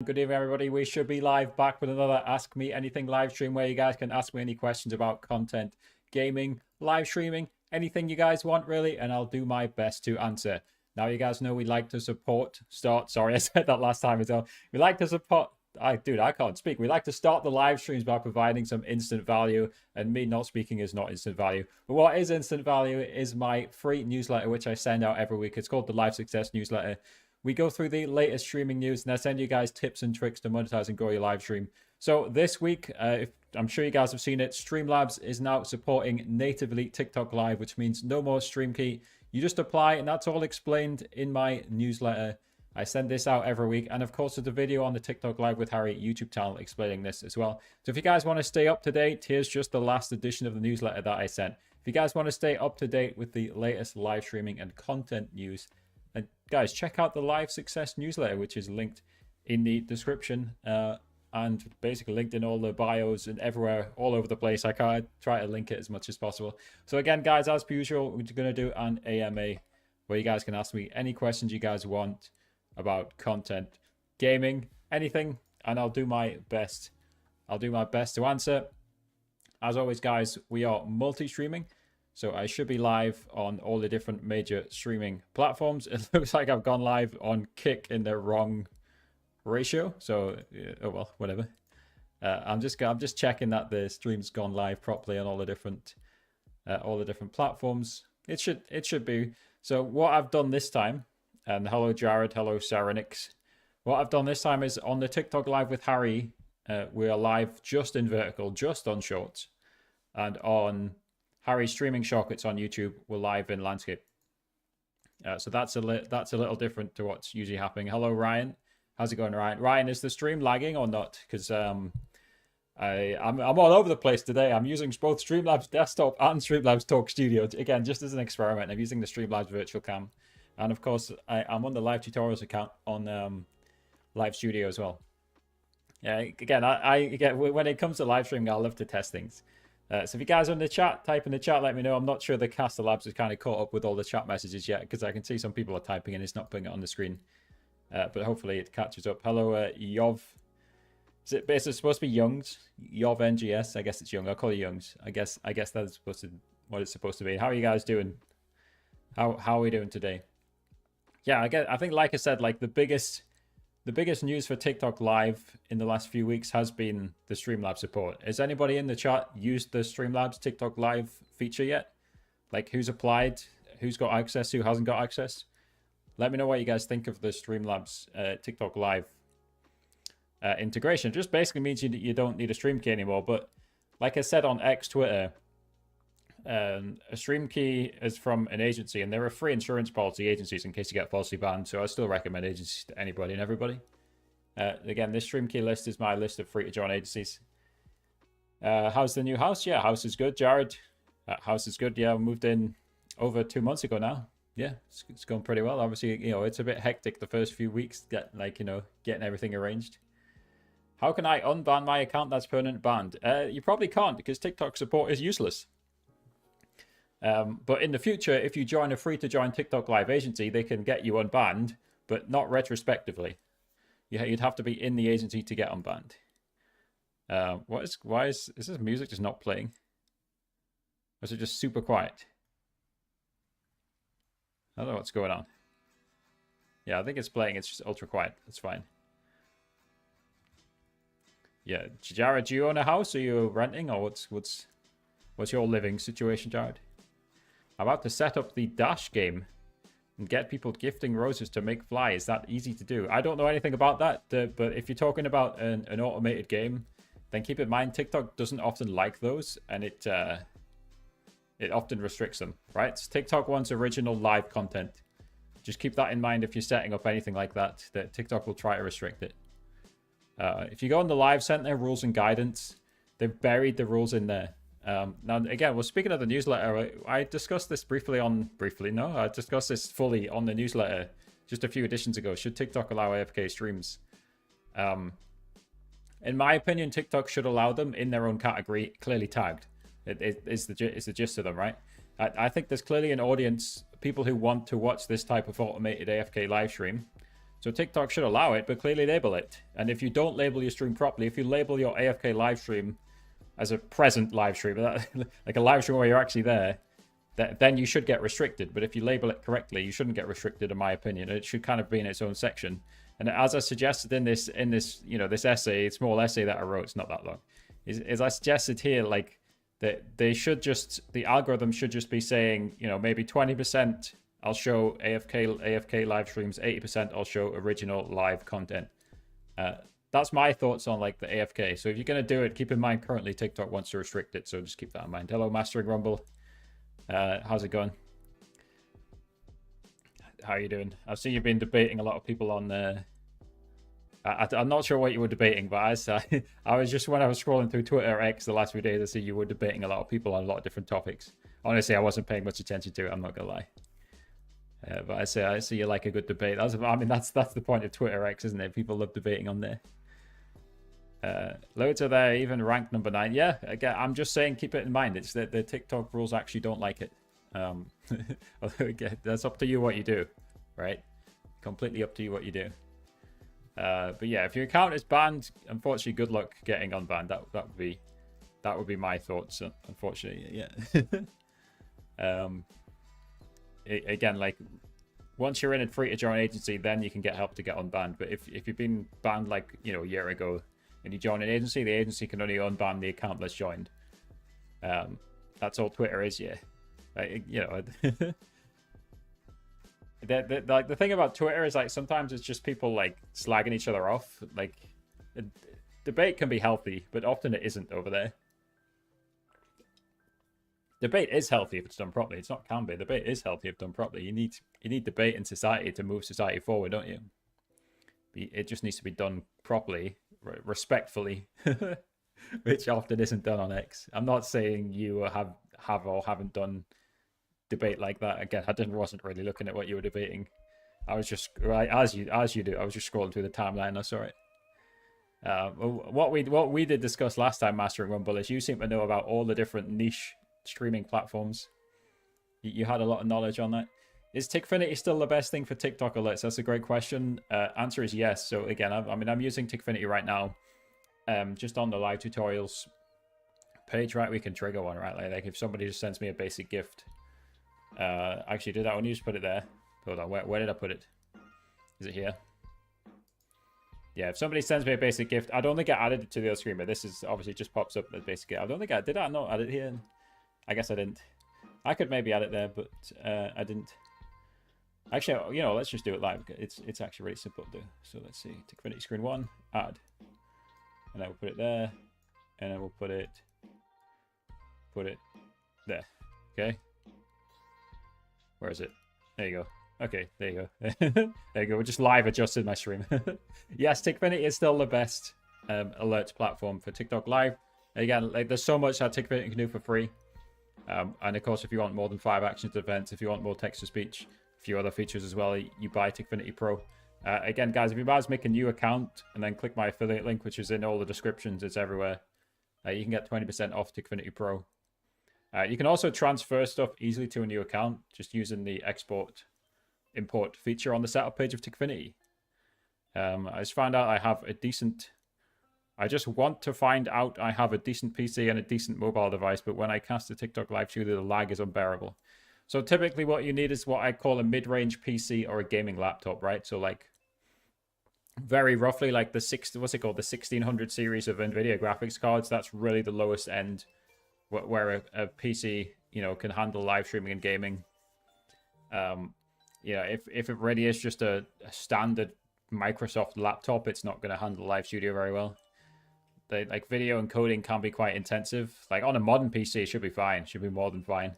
Good evening, everybody. We should be live back with another Ask Me Anything live stream where you guys can ask me any questions about content, gaming, live streaming, anything you guys want, really, and I'll do my best to answer. Now, you guys know we like to sorry, I said that last time as well. We like to support, I can't speak. We like to start the live streams by providing some instant value, and me not speaking is not instant value. But what is instant value is my free newsletter, which I send out every week. It's called the Live Success Newsletter. We go through the latest streaming news and I send you guys tips and tricks to monetize and grow your live stream. So this week, I'm sure you guys have seen it, Streamlabs is now supporting natively TikTok Live, which means no more stream key. You just apply and that's all explained in my newsletter. I send this out every week. And of course, there's a video on the TikTok Live with Harry YouTube channel explaining this as well. So if you guys want to stay up to date, here's just the last edition of the newsletter that I sent. If you guys want to stay up to date with the latest live streaming and content news, and guys, check out the Live Success newsletter, which is linked in the description and basically linked in all the bios and everywhere, all over the place. I try to link it as much as possible. So again, guys, as per usual, we're going to do an AMA where you guys can ask me any questions you guys want about content, gaming, anything, and I'll do my best. I'll do my best to answer. As always, guys, we are multi-streaming. So I should be live on all the different major streaming platforms. It looks like I've gone live on Kick in the wrong ratio. So, oh well, whatever. I'm just checking that the stream's gone live properly on all the different platforms. It should be. So what I've done this time, and hello Jared, hello Saranix. What I've done this time is on the TikTok Live with Harry, we are live just in vertical, just on shorts, and on Harry's streaming shortcuts on YouTube, we're live in landscape. So that's a little different to what's usually happening. Hello, Ryan. How's it going, Ryan? Ryan, is the stream lagging or not? Because I'm all over the place today. I'm using both Streamlabs Desktop and Streamlabs Talk Studio. Again, just as an experiment. I'm using the Streamlabs Virtual Cam. And of course, I'm on the Live Tutorials account on Live Studio as well. Yeah, again, when it comes to live streaming, I love to test things. So if you guys are in the chat, type in the chat, let me know. I'm not sure the Caster Labs has kind of caught up with all the chat messages yet because I can see some people are typing and it's not putting it on the screen. But hopefully it catches up. Hello, Yov. Is it supposed to be Youngs? Yov NGS? I guess it's Young. I'll call you Youngs. I guess that's supposed to what it's supposed to be. How are you guys doing? How are we doing today? Yeah, I think like I said, like the biggest news for TikTok Live in the last few weeks has been the Streamlabs support. Has anybody in the chat used the Streamlabs TikTok Live feature yet? Like who's applied, who's got access, who hasn't got access? Let me know what you guys think of the Streamlabs TikTok Live integration. It just basically means you don't need a stream key anymore. But like I said on X Twitter, a stream key is from an agency and they're a free insurance policy, agencies, in case you get falsely banned. So I still recommend agencies to anybody and everybody. Again, this stream key list is my list of free to join agencies. How's the new house? Yeah, house is good. Jared, house is good. Yeah, I moved in over 2 months ago now. Yeah, it's going pretty well. Obviously, it's a bit hectic the first few weeks, getting everything arranged. How can I unban my account that's permanent banned? You probably can't because TikTok support is useless. But in the future, if you join a free-to-join TikTok Live agency, they can get you unbanned, but not retrospectively. You'd have to be in the agency to get unbanned. Why is this music just not playing? Or is it just super quiet? I don't know what's going on. Yeah, I think it's playing. It's just ultra quiet. That's fine. Yeah, Jared, do you own a house? Are you renting, or what's your living situation, Jared? I'm about to set up the Dash game and get people gifting roses to make fly. Is that easy to do? I don't know anything about that, but if you're talking about an automated game, then keep in mind TikTok doesn't often like those, and it often restricts them, right? TikTok wants original live content. Just keep that in mind if you're setting up anything like that TikTok will try to restrict it. If you go on the Live Center rules and guidance, they've buried the rules in there. Now, again, well, speaking of the newsletter, I discussed this I discussed this fully on the newsletter just a few editions ago. Should TikTok allow AFK streams? In my opinion, TikTok should allow them in their own category, clearly tagged. It's the gist of them, right? I think there's clearly an audience, people who want to watch this type of automated AFK live stream. So TikTok should allow it, but clearly label it. And if you don't label your stream properly, if you label your AFK live stream as a present live stream, like a live stream where you're actually there, then you should get restricted. But if you label it correctly, you shouldn't get restricted, in my opinion. It should kind of be in its own section. And as I suggested in this this essay, small essay that I wrote, it's not that long, is I suggested here, like, that the algorithm should just be saying, maybe 20% I'll show AFK live streams, 80% I'll show original live content. That's my thoughts on like the AFK. So if you're going to do it, keep in mind currently TikTok wants to restrict it. So just keep that in mind. Hello, Mastering Rumble. How's it going? How are you doing? I've seen you've been debating a lot of people on I'm not sure what you were debating, but I was just, when I was scrolling through Twitter X the last few days, I see you were debating a lot of people on a lot of different topics. Honestly, I wasn't paying much attention to it. I'm not gonna lie. But I see you like a good debate. That's the point of Twitter X, isn't it? People love debating on there. Loads are there, even ranked number 9. Yeah, again, I'm just saying, keep it in mind. It's that the TikTok rules actually don't like it. Again, that's up to you what you do, right? Completely up to you what you do. But yeah, if your account is banned, unfortunately, good luck getting unbanned. That would be my thoughts. Unfortunately, yeah. Again, like, once you're in a free to join agency, then you can get help to get unbanned. But if you've been banned like a year ago and you join an agency, the agency can only unban the account that's joined. That's all Twitter is, yeah. Like, the thing about Twitter is, like, sometimes it's just people like slagging each other off. Like, debate can be healthy, but often it isn't over there. Debate is healthy if it's done properly. It's not can be. Debate is healthy if done properly. You need debate in society to move society forward, don't you? It just needs to be done properly, respectfully, which often isn't done on X. I'm not saying you have or haven't done debate like that. Again, I wasn't really looking at what you were debating. I was just, right, as you do, I was just scrolling through the timeline. I saw it. What we did discuss last time, Mastering Rumble, is you seem to know about all the different niche streaming platforms. You had a lot of knowledge on that. Is Tickfinity still the best thing for TikTok alerts? That's a great question. Answer is yes. So again, I'm using Tickfinity right now. Just on the live tutorials page, right? We can trigger one, right? Like if somebody just sends me a basic gift. Actually, did that one? You just put it there. Hold on, where did I put it? Is it here? Yeah, if somebody sends me a basic gift, I don't think I added it to the other screen, but this is obviously just pops up as basic gift. I don't think did I not add it here? I guess I didn't. I could maybe add it there, but I didn't. Actually, let's just do it live. It's actually really simple to do. So let's see. Tickfinity screen 1, add. And then we'll put it there. And then we'll put it there. Okay. Where is it? There you go. Okay, there you go. There you go. We just live adjusted my stream. Yes, Tickfinity is still the best alerts platform for TikTok Live. Again, like, there's so much that Tickfinity can do for free. And of course, if you want more than 5 actions to events, if you want more text-to-speech, a few other features as well, you buy Tickfinity Pro. Again, guys, if you might make a new account and then click my affiliate link, which is in all the descriptions, it's everywhere. You can get 20% off Tickfinity Pro. You can also transfer stuff easily to a new account just using the import feature on the setup page of Tickfinity. I just found out I have a decent... I just want to find out I have a decent PC and a decent mobile device, but when I cast a TikTok live studio, the lag is unbearable. So typically what you need is what I call a mid-range PC or a gaming laptop, right? So like very roughly like the 1600 series of NVIDIA graphics cards. That's really the lowest end where a PC, can handle live streaming and gaming. If it really is just a standard Microsoft laptop, it's not going to handle Live Studio very well. Like video encoding can be quite intensive. Like on a modern PC, it should be fine. Should be more than fine.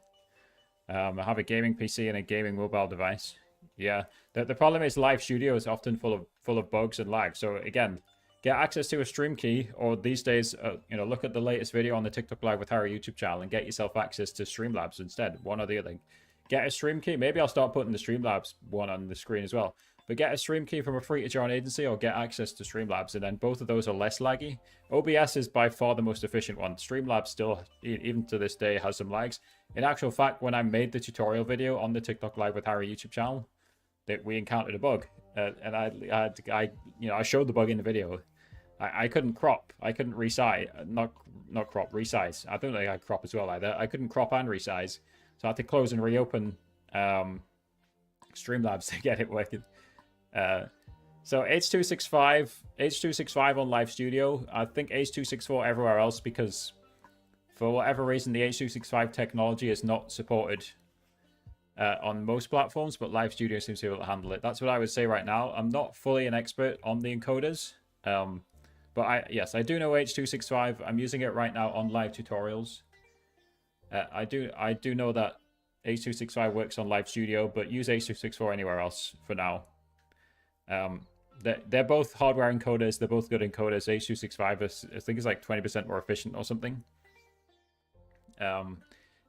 I have a gaming PC and a gaming mobile device. Yeah, the problem is Live Studio is often full of bugs and lag. So again, get access to a stream key, or these days, look at the latest video on the TikTok Live with Harry YouTube channel and get yourself access to Streamlabs instead. One or the other. Get a stream key. Maybe I'll start putting the Streamlabs one on the screen as well. But get a stream key from a free-to-join agency or get access to Streamlabs, and then both of those are less laggy. OBS is by far the most efficient one. Streamlabs still, even to this day, has some lags. In actual fact, when I made the tutorial video on the TikTok Live with Harry YouTube channel, that we encountered a bug. And I showed the bug in the video. I couldn't crop. I couldn't resize. Not crop, resize. I don't think I crop as well either. I couldn't crop and resize. So I had to close and reopen Streamlabs to get it working. So H.265 on Live Studio. I think H.264 everywhere else because for whatever reason the H.265 technology is not supported on most platforms, but Live Studio seems to be able to handle it. That's what I would say right now. I'm not fully an expert on the encoders. But I do know H.265. I'm using it right now on live tutorials. I do know that H.265 works on Live Studio, but use H.264 anywhere else for now. They're both hardware encoders. They're both good encoders. H.265 I think is like 20% more efficient or something.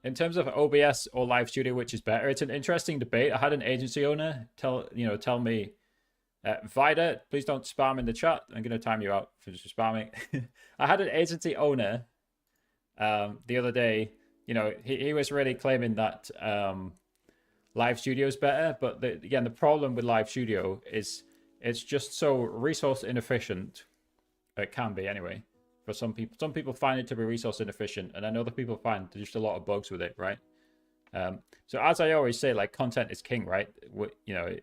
In terms of OBS or Live Studio, which is better, it's an interesting debate. I had an agency owner tell me, Vida, please don't spam in the chat. I'm going to time you out for just spamming. I had an agency owner the other day. He was really claiming that Live Studio is better. But again, the problem with Live Studio is it's just so resource inefficient. It can be anyway. For some people. Some people find it to be resource inefficient. And then other people find there's just a lot of bugs with it, right? So as I always say, like, content is king, right?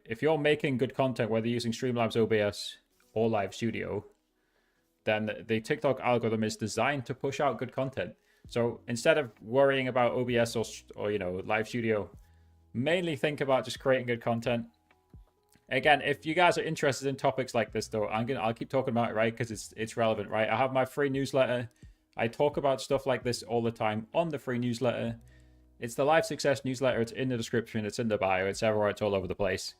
If you're making good content, whether using Streamlabs OBS or Live Studio, then the TikTok algorithm is designed to push out good content. So instead of worrying about OBS or Live Studio, mainly think about just creating good content. Again, if you guys are interested in topics like this, though, I'll keep talking about it, right? Because it's relevant, right? I have my free newsletter. I talk about stuff like this all the time on the free newsletter. It's the Live Success newsletter. It's in the description. It's in the bio. It's everywhere. It's all over the place.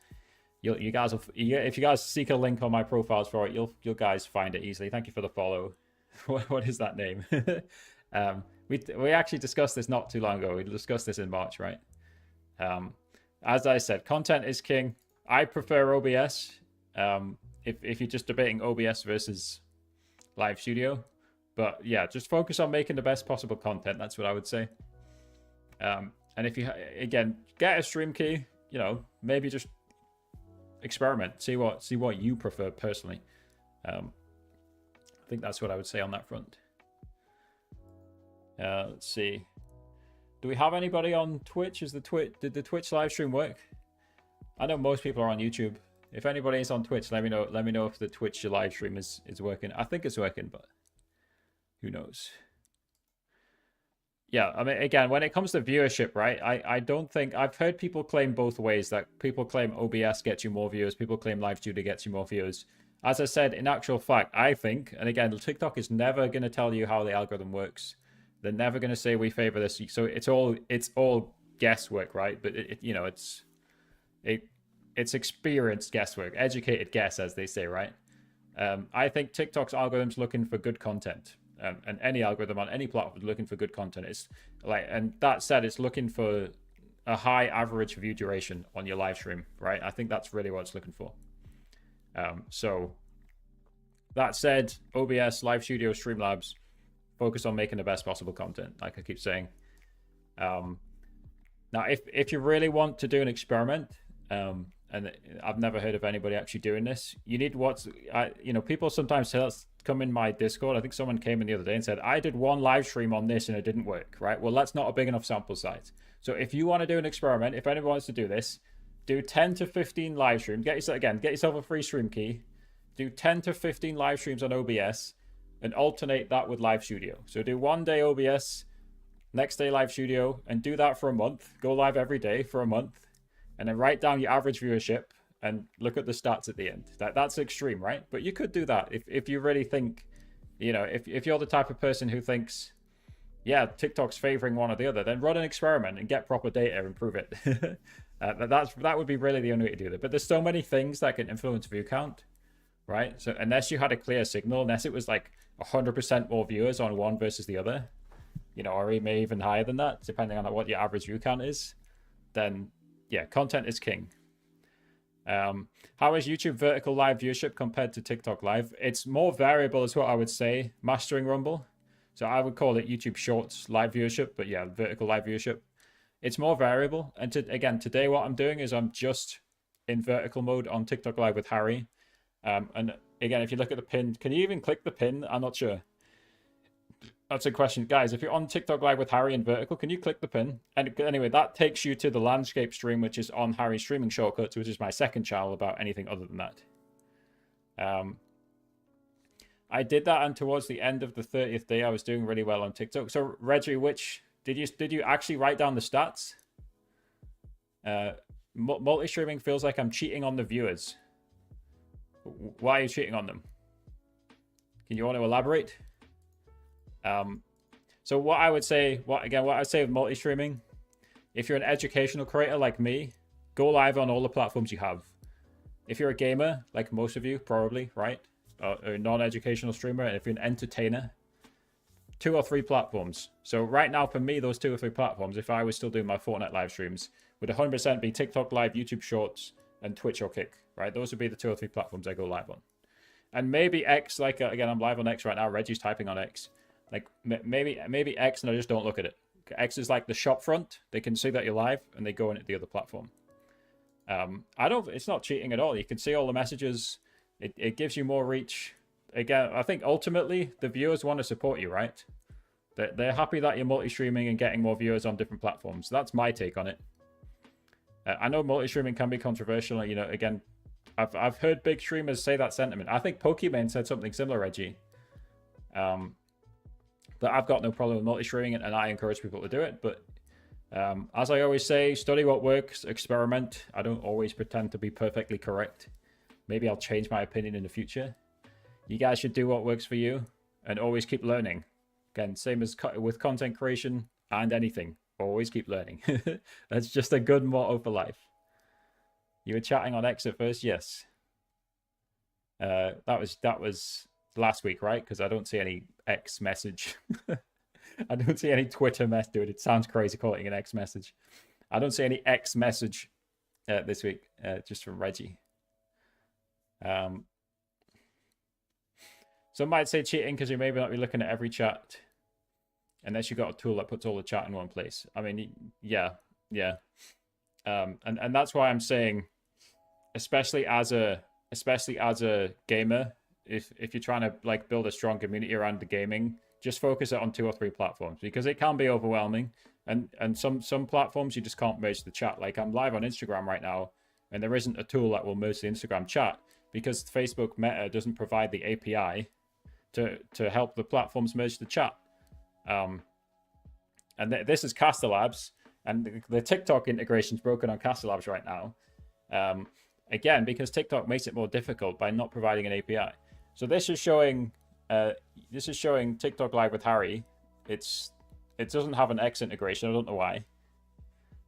You guys will, if you guys seek a link on my profiles for it, you'll guys find it easily. Thank you for the follow. What is that name? We actually discussed this not too long ago. We discussed this in March, right? As I said, content is king. I prefer OBS. If you're just debating OBS versus Live Studio, but yeah, just focus on making the best possible content. That's what I would say. And if you, again, get a stream key, maybe just experiment, see what you prefer personally. I think that's what I would say on that front. Let's see. Do we have anybody on Twitch? Did the Twitch live stream work? I know most people are on YouTube. If anybody is on Twitch, let me know. Let me know if the Twitch live stream is working. I think it's working, but who knows? Yeah, I mean, again, when it comes to viewership, right, I don't think... I've heard people claim both ways, that people claim OBS gets you more viewers, people claim Live Studio gets you more viewers. As I said, in actual fact, I think, and again, TikTok is never going to tell you how the algorithm works. They're never going to say we favor this. So it's all guesswork, right? But it's experienced guesswork, educated guess, as they say, right? I think TikTok's algorithm's looking for good content. And any algorithm on any platform is looking for good content. It's like, and that said, it's looking for a high average view duration on your live stream, right? I think that's really what it's looking for. So that said, OBS, Live Studio, Streamlabs, focus on making the best possible content, like I keep saying. Now, if you really want to do an experiment, and I've never heard of anybody actually doing this, you need people sometimes come in my Discord. I think someone came in the other day and said, I did one live stream on this and it didn't work, right? Well, that's not a big enough sample size. So if you want to do an experiment, if anyone wants to do this, do 10 to 15 live streams. Get yourself a free stream key. Do 10 to 15 live streams on OBS and alternate that with Live Studio. So do one day OBS, next day Live Studio, and do that for a month. Go live every day for a month, and then write down your average viewership and look at the stats at the end. That's extreme, right? But you could do that if you really think, if you're the type of person who thinks, yeah, TikTok's favoring one or the other, then run an experiment and get proper data and prove it. That would be really the only way to do that. But there's so many things that can influence view count, right? So unless you had a clear signal, unless it was like 100% more viewers on one versus the other, or even higher than that, depending on what your average view count is, then yeah, content is king. How is YouTube vertical live viewership compared to TikTok live? It's more variable is what I would say, mastering Rumble. So I would call it YouTube Shorts live viewership, but yeah, vertical live viewership. It's more variable. And again, today what I'm doing is I'm just in vertical mode on TikTok Live with Harry. And again, if you look at the pin, can you even click the pin? I'm not sure. That's a question, guys. If you're on TikTok Live with Harry in vertical, can you click the pin? And anyway, that takes you to the landscape stream, which is on Harry's streaming shortcuts, which is my second channel about anything other than that. I did that, and towards the end of the 30th day, I was doing really well on TikTok. So Reggie, which did you actually write down the stats? Multi-streaming feels like I'm cheating on the viewers. Why are you cheating on them? Can you want to elaborate? So what I would say, what I say with multi-streaming, if you're an educational creator like me, go live on all the platforms you have. If you're a gamer, like most of you probably, right? Or a non-educational streamer, and if you're an entertainer, 2 or 3 platforms. So right now for me, those 2 or 3 platforms, if I was still doing my Fortnite live streams, would 100% be TikTok Live, YouTube Shorts, and Twitch or Kick, right? Those would be the 2 or 3 platforms I go live on. And maybe X, like, again, I'm live on X right now. Reggie's typing on X. Like, maybe X, and I just don't look at it. X is like the shop front. They can see that you're live, and they go into the other platform. It's not cheating at all. You can see all the messages. It gives you more reach. Again, I think ultimately, the viewers want to support you, right? They're happy that you're multi-streaming and getting more viewers on different platforms. That's my take on it. I know multi-streaming can be controversial. You know, again, I've heard big streamers say that sentiment. I think Pokimane said something similar, Reggie. But I've got no problem with multi-streaming, and I encourage people to do it. But as I always say, study what works, experiment. I don't always pretend to be perfectly correct. Maybe I'll change my opinion in the future. You guys should do what works for you and always keep learning. Again, same as with content creation and anything. Always keep learning. That's just a good motto for life. You were chatting on X at first? Yes. That was last week, right? Because I don't see any X message. I don't see any Twitter message. Dude, it sounds crazy calling it an X message. I don't see any X message this week, just from Reggie. Some might say cheating because you may not be looking at every chat unless you got a tool that puts all the chat in one place. I mean, yeah. And that's why I'm saying, especially as a gamer, if you're trying to like build a strong community around the gaming, just focus it on 2 or 3 platforms, because it can be overwhelming. And some platforms you just can't merge the chat. Like, I'm live on Instagram right now, and there isn't a tool that will merge the Instagram chat because Facebook Meta doesn't provide the API to help the platforms merge the chat. And this is Caster Labs, and the TikTok integration is broken on Caster Labs right now. Again, because TikTok makes it more difficult by not providing an API. So this is showing TikTok Live with Harry. It doesn't have an X integration. I don't know why.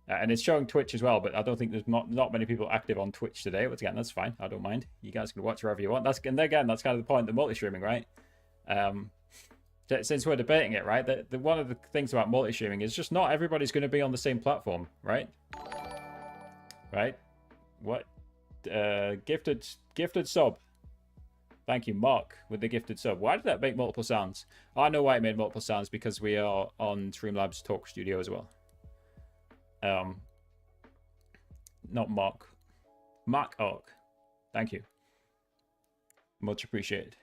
And it's showing Twitch as well, but I don't think there's not many people active on Twitch today. But again, that's fine. I don't mind. You guys can watch wherever you want. That's kind of the point of the multi-streaming, right? Since we're debating it, right? The one of the things about multi-streaming is just not everybody's going to be on the same platform, right? Right? What? Gifted sub. Thank you, Mark, with the gifted sub. Why did that make multiple sounds? I know why it made multiple sounds, because we are on Streamlabs Talk Studio as well. Not Mark. Mark Ark. Thank you. Much appreciated.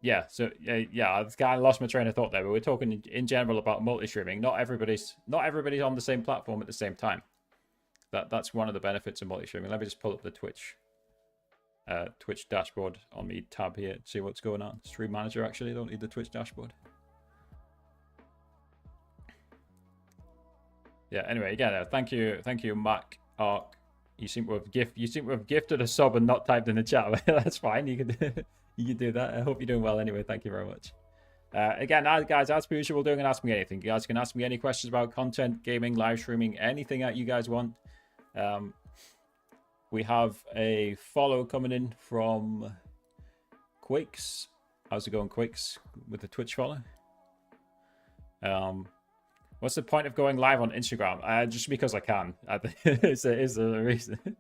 Yeah, so yeah, I kind of lost my train of thought there, but we're talking in general about multi-streaming. Not everybody's on the same platform at the same time. That's one of the benefits of multi-streaming. Let me just pull up the Twitch dashboard on me tab here, see what's going on. Stream Manager, actually, I don't need the Twitch dashboard. Yeah, anyway, again, thank you, Mac Ark. You seem to have gifted a sub and not typed in the chat. That's fine. You can do that. I hope you're doing well anyway. Thank you very much. Again, guys, as per usual, doing and ask me anything. You guys can ask me any questions about content, gaming, live streaming, anything that you guys want. We have a follow coming in from Quakes. How's it going, Quakes, with the Twitch follow? What's the point of going live on Instagram? Just because I can. Is the reason.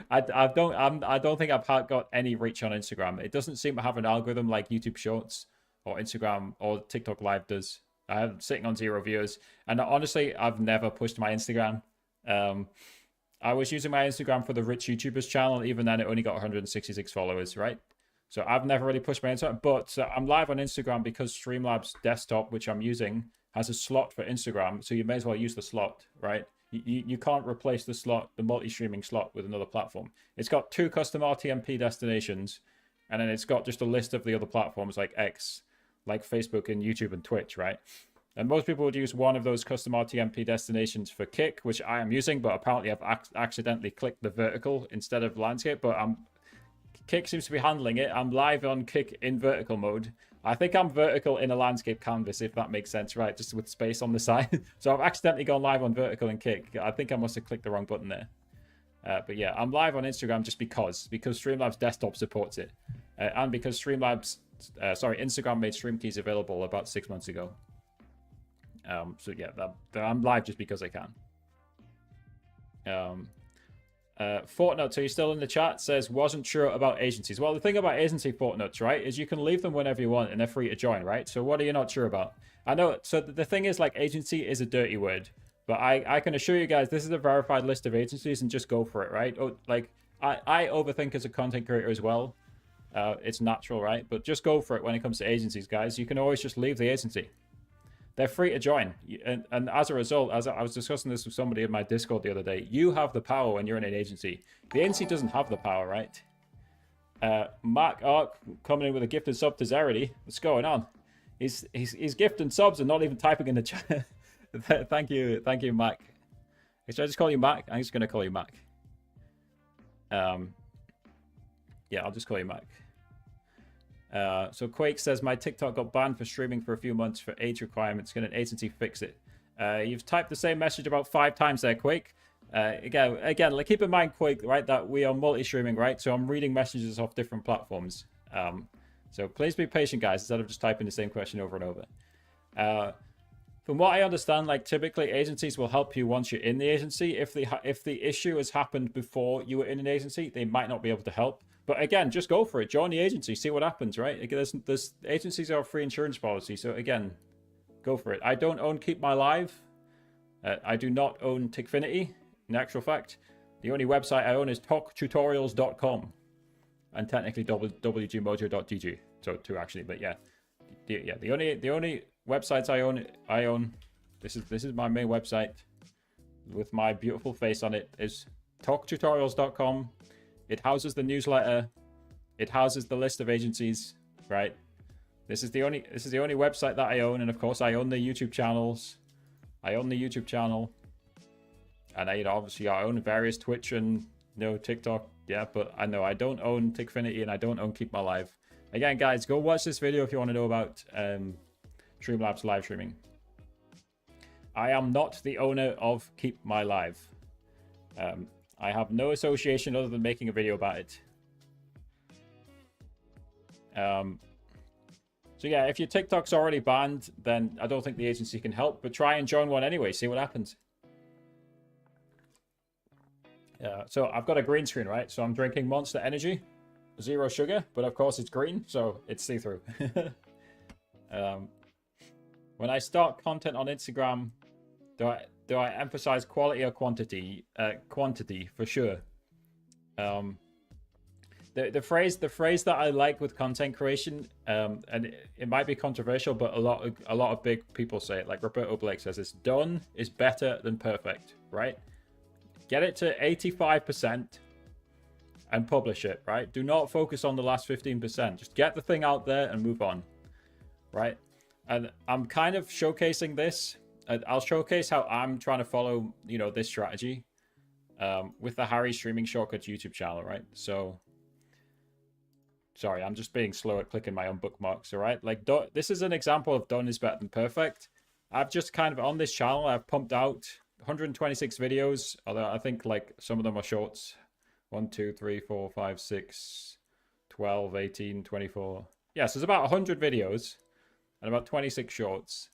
I don't think I've got any reach on Instagram. It doesn't seem to have an algorithm like YouTube Shorts or Instagram or TikTok Live does. I'm sitting on 0 viewers, and honestly, I've never pushed my Instagram. I was using my Instagram for the Rich YouTubers channel. Even then, it only got 166 followers, right? So I've never really pushed my Instagram, but I'm live on Instagram because Streamlabs desktop, which I'm using, has a slot for Instagram. So you may as well use the slot, right? You can't replace the slot, the multi-streaming slot, with another platform. It's got 2 custom RTMP destinations, and then it's got just a list of the other platforms like X, like Facebook and YouTube and Twitch, right? And most people would use one of those custom RTMP destinations for Kick, which I am using, but apparently I've accidentally clicked the vertical instead of landscape, but Kick seems to be handling it. I'm live on Kick in vertical mode. I think I'm vertical in a landscape canvas, if that makes sense, right? Just with space on the side. So I've accidentally gone live on vertical and Kick. I think I must have clicked the wrong button there. But yeah, I'm live on Instagram just because Streamlabs desktop supports it. And because Instagram made stream keys available about 6 months ago. So yeah, I'm live just because I can. Fortnite, so you're still in the chat, says wasn't sure about agencies. Well, the thing about agency Fortnite, right, is you can leave them whenever you want and they're free to join, right? So what are you not sure about? I know, so the thing is, like, agency is a dirty word, but I can assure you guys this is a verified list of agencies, and just go for it, right? Oh, like, I overthink as a content creator as well. It's natural, right? But just go for it when it comes to agencies, guys. You can always just leave the agency. They're free to join. And as a result, as I was discussing this with somebody in my Discord the other day, you have the power when you're in an agency. The agency doesn't have the power, right? Mark Ark coming in with a gifted sub to Zerity. What's going on? He's gifting subs and not even typing in the chat. Thank you, Mac. Should I just call you Mac? I'm just going to call you Mac. Yeah, I'll just call you Mac. So Quake says, my TikTok got banned for streaming for a few months for age requirements. Can an agency fix it? You've typed the same message about 5 times there, Quake. Again, like, keep in mind, Quake, right, that we are multi-streaming, right? So I'm reading messages off different platforms. So please be patient, guys, instead of just typing the same question over and over. From what I understand, like, typically agencies will help you once you're in the agency. If the issue has happened before you were in an agency, they might not be able to help. But again, just go for it. Join the agency. See what happens, right? There's agencies are a free insurance policy. So again, go for it. I don't own Keep My Live. I do not own Tickfinity. In actual fact, the only website I own is talktutorials.com. And technically wgmojo.gg. So 2 actually, but yeah. The only websites I own, this is my main website with my beautiful face on it, is talktutorials.com. It houses the newsletter. It houses the list of agencies, right? This is the only website that I own, and of course I own the YouTube channels. I own the YouTube channel, and obviously I own various Twitch and TikTok. Yeah, but I know I don't own Tickfinity and I don't own Keep My Live. Again, guys, go watch this video if you want to know about Streamlabs live streaming. I am not the owner of Keep My Live. I have no association other than making a video about it. So yeah, if your TikTok's already banned, then I don't think the agency can help, but try and join one anyway, see what happens. So I've got a green screen, right? So I'm drinking Monster Energy, 0 sugar, but of course it's green, so it's see-through. When I start content on Instagram, do I emphasize quality or quantity? Quantity, for sure. The phrase that I like with content creation, and it might be controversial, but a lot of big people say it. Like Roberto Blake says, it's done is better than perfect, right? Get it to 85% and publish it, right? Do not focus on the last 15%. Just get the thing out there and move on, right? And I'm kind of showcasing this. I'll showcase how I'm trying to follow, this strategy with the Harry Streaming Shortcuts YouTube channel, right? So, sorry, I'm just being slow at clicking my own bookmarks, all right? Like, this is an example of done is better than perfect. I've just kind of, on this channel, I've pumped out 126 videos, although I think, like, some of them are shorts. 1, 2, 3, 4, 5, 6, 12, 18, 24. Yeah, so there's about 100 videos and about 26 shorts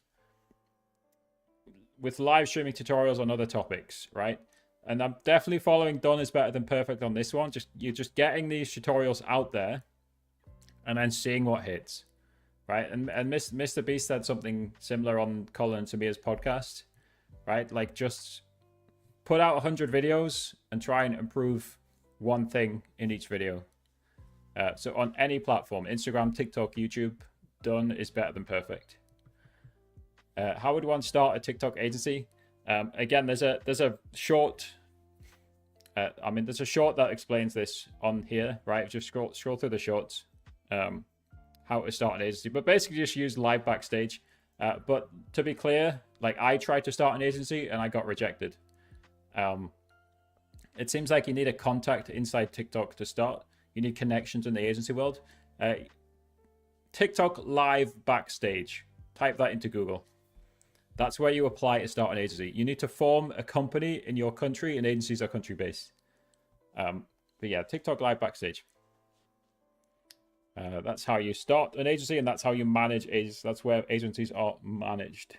with live streaming tutorials on other topics, right? And I'm definitely following done is better than perfect on this one. You're just getting these tutorials out there and then seeing what hits, right? And Mr. Beast said something similar on Colin and Samir's podcast, right? Like, just put out 100 videos and try and improve one thing in each video. So on any platform, Instagram, TikTok, YouTube, done is better than perfect. How would one start a TikTok agency? Again, there's a short. There's a short that explains this on here, right? Just scroll through the shorts. How to start an agency, but basically just use live backstage. But to be clear, like I tried to start an agency and I got rejected. It seems like you need a contact inside TikTok to start. You need connections in the agency world. TikTok live backstage. Type that into Google. That's where you apply to start an agency. You need to form a company in your country, and agencies are country based. But yeah, TikTok live backstage. That's how you start an agency, and that's how you manage agencies. That's where agencies are managed.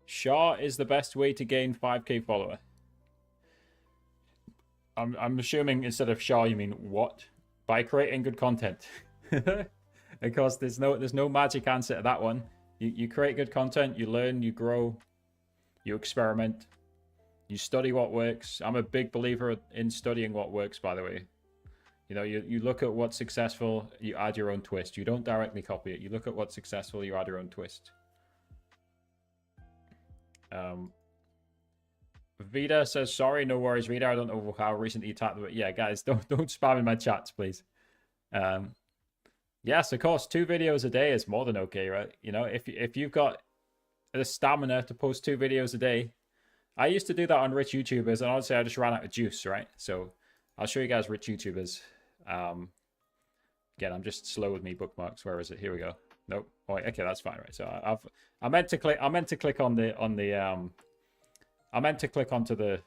Shah is the best way to gain 5k follower. I'm assuming instead of Shah you mean what? By creating good content. Because there's no magic answer to that one. You create good content, you learn, you grow, you experiment, you study what works. I'm a big believer in studying what works, by the way. You know, you look at what's successful, you add your own twist. You don't directly copy it. You look at what's successful, you add your own twist. Vida says, sorry, no worries, Vida. I don't know how recently you tapped, but yeah, guys, don't spam in my chats, please. Yes, of course, 2 videos a day is more than okay, right? You know, if you've got the stamina to post 2 videos a day. I used to do that on rich YouTubers, and honestly, I just ran out of juice, right? So I'll show you guys rich YouTubers. Again, I'm just slow with me bookmarks. Where is it? Here we go. Nope. Oh, okay, that's fine, right? So I meant to click onto the